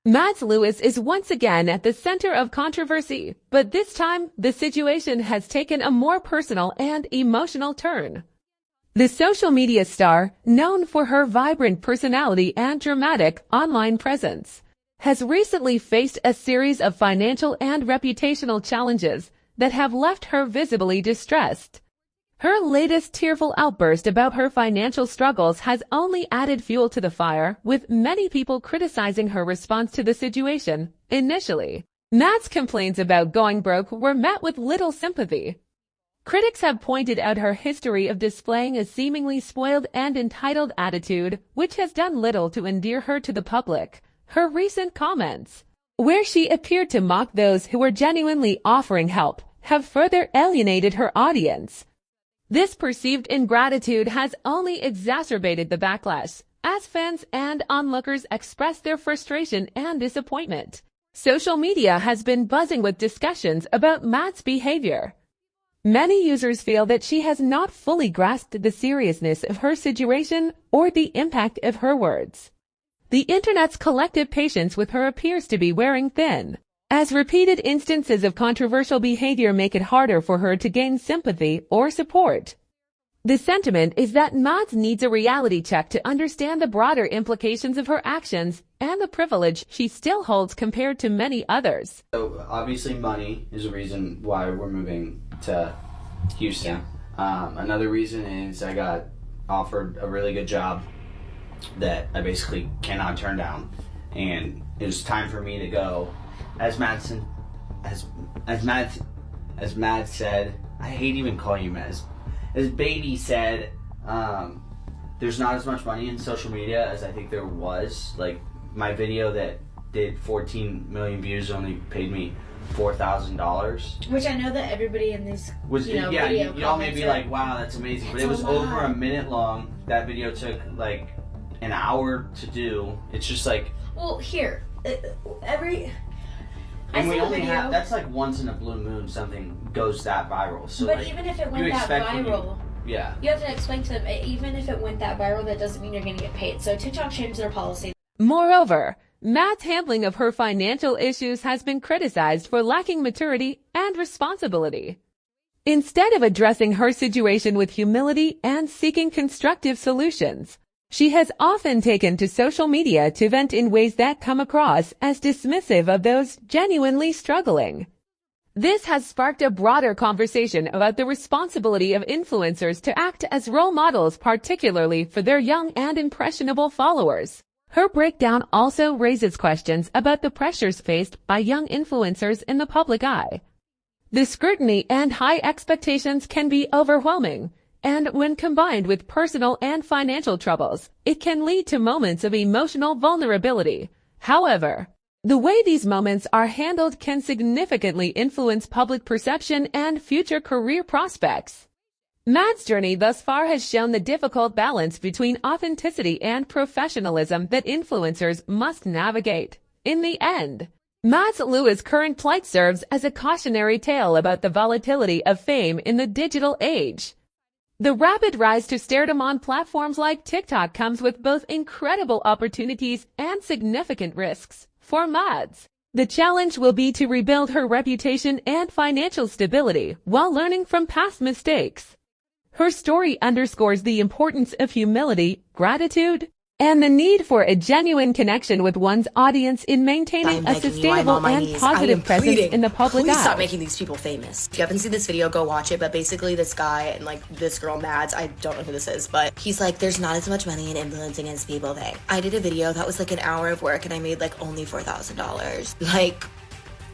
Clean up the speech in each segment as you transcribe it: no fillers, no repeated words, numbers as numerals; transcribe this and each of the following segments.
Mads Lewis is once again at the center of controversy, but this time the situation has taken a more personal and emotional turn. The social media star, known for her vibrant personality and dramatic online presence, has recently faced a series of financial and reputational challenges that have left her visibly distressed. Her latest tearful outburst about her financial struggles has only added fuel to the fire, with many people criticizing her response to the situation. Initially, Mads' complaints about going broke were met with little sympathy. Critics have pointed out her history of displaying a seemingly spoiled and entitled attitude, which has done little to endear her to the public. Her recent comments, where she appeared to mock those who were genuinely offering help, have further alienated her audience. This perceived ingratitude has only exacerbated the backlash, as fans and onlookers express their frustration and disappointment. Social media has been buzzing with discussions about Mads' behavior. Many users feel that she has not fully grasped the seriousness of her situation or the impact of her words. The internet's collective patience with her appears to be wearing thin, as repeated instances of controversial behavior make it harder for her to gain sympathy or support. The sentiment is that Mads needs a reality check to understand the broader implications of her actions and the privilege she still holds compared to many others. So obviously money is a reason why we're moving to Houston. Another reason is I got offered a really good job that I basically cannot turn down, and it was time for me to go. As Mads said, I hate even calling you Mads. As Baby said, there's not as much money in social media as I think there was. Like, my video that did 14 million views only paid me $4,000. Which I know that everybody in these you all may be like, wow, that's amazing. But it was over a minute long. That video took like an hour to do. It's just like, well, here, and we only have, that's like once in a blue moon something goes that viral. So but like, even if it went that viral, you have to explain to them, even if it went that viral, that doesn't mean you're going to get paid. So TikTok changed their policy. Moreover, Mads' handling of her financial issues has been criticized for lacking maturity and responsibility. Instead of addressing her situation with humility and seeking constructive solutions, she has often taken to social media to vent in ways that come across as dismissive of those genuinely struggling. This has sparked a broader conversation about the responsibility of influencers to act as role models, particularly for their young and impressionable followers. Her breakdown also raises questions about the pressures faced by young influencers in the public eye. The scrutiny and high expectations can be overwhelming, and when combined with personal and financial troubles, it can lead to moments of emotional vulnerability. However, the way these moments are handled can significantly influence public perception and future career prospects. Mads' journey thus far has shown the difficult balance between authenticity and professionalism that influencers must navigate. In the end, Mads Lewis' current plight serves as a cautionary tale about the volatility of fame in the digital age. The rapid rise to stardom on platforms like TikTok comes with both incredible opportunities and significant risks. For Mads, the challenge will be to rebuild her reputation and financial stability while learning from past mistakes. Her story underscores the importance of humility, gratitude, and the need for a genuine connection with one's audience in maintaining a sustainable and positive presence in the public eye. Please stop making these people famous. If you haven't seen this video, go watch it. But basically, this guy and like this girl, Mads, I don't know who this is, but he's like, there's not as much money in influencing as people think. I did a video that was like an hour of work, and I made like only $4,000. Like,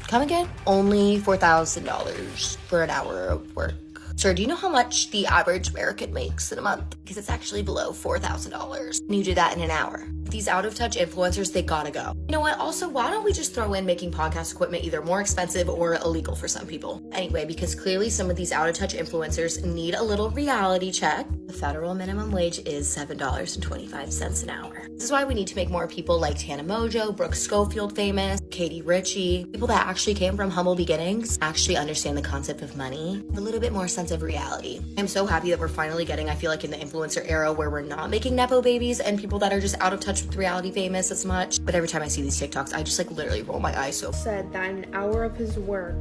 come again? Only $4,000 for an hour of work. Sir, do you know how much the average American makes in a month? Because it's actually below $4,000. And you do that in an hour. These out-of-touch influencers, they gotta go. You know what? Also, why don't we just throw in making podcast equipment either more expensive or illegal for some people? Anyway, because clearly some of these out-of-touch influencers need a little reality check. The federal minimum wage is $7.25 an hour. This is why we need to make more people like Tana Mojo, Brooke Schofield famous, Katie Ritchie, people that actually came from humble beginnings, actually understand the concept of money, a little bit more sense of reality. I'm so happy that we're finally getting, I feel like, in the influencer era where we're not making Nepo babies and people that are just out of touch much with reality famous as much, but every time I see these TikToks, I just like literally roll my eyes. So said that an hour of his work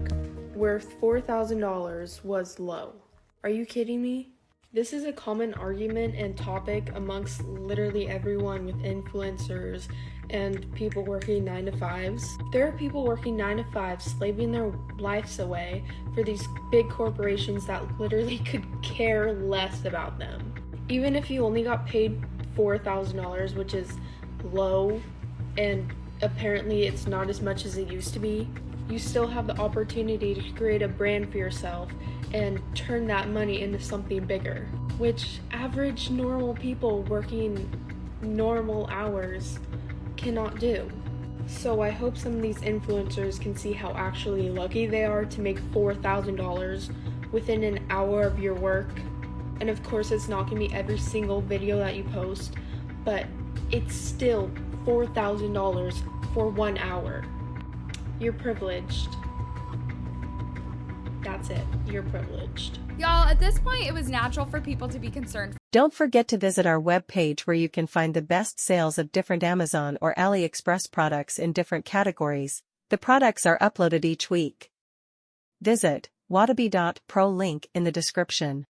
worth $4,000 was low. Are you kidding me? This is a common argument and topic amongst literally everyone with influencers and people working 9 to 5s. There are people working 9 to 5, slaving their lives away for these big corporations that literally could care less about them. Even if you only got paid $4,000, which is low, and apparently it's not as much as it used to be, you still have the opportunity to create a brand for yourself and turn that money into something bigger, which average normal people working normal hours cannot do. So I hope some of these influencers can see how actually lucky they are to make $4,000 within an hour of your work. And of course it's not going to be every single video that you post, but it's still $4,000 for 1 hour. You're privileged. That's it. You're privileged. Y'all, at this point, it was natural for people to be concerned. Don't forget to visit our webpage where you can find the best sales of different Amazon or AliExpress products in different categories. The products are uploaded each week. Visit wadabe.pro, link in the description.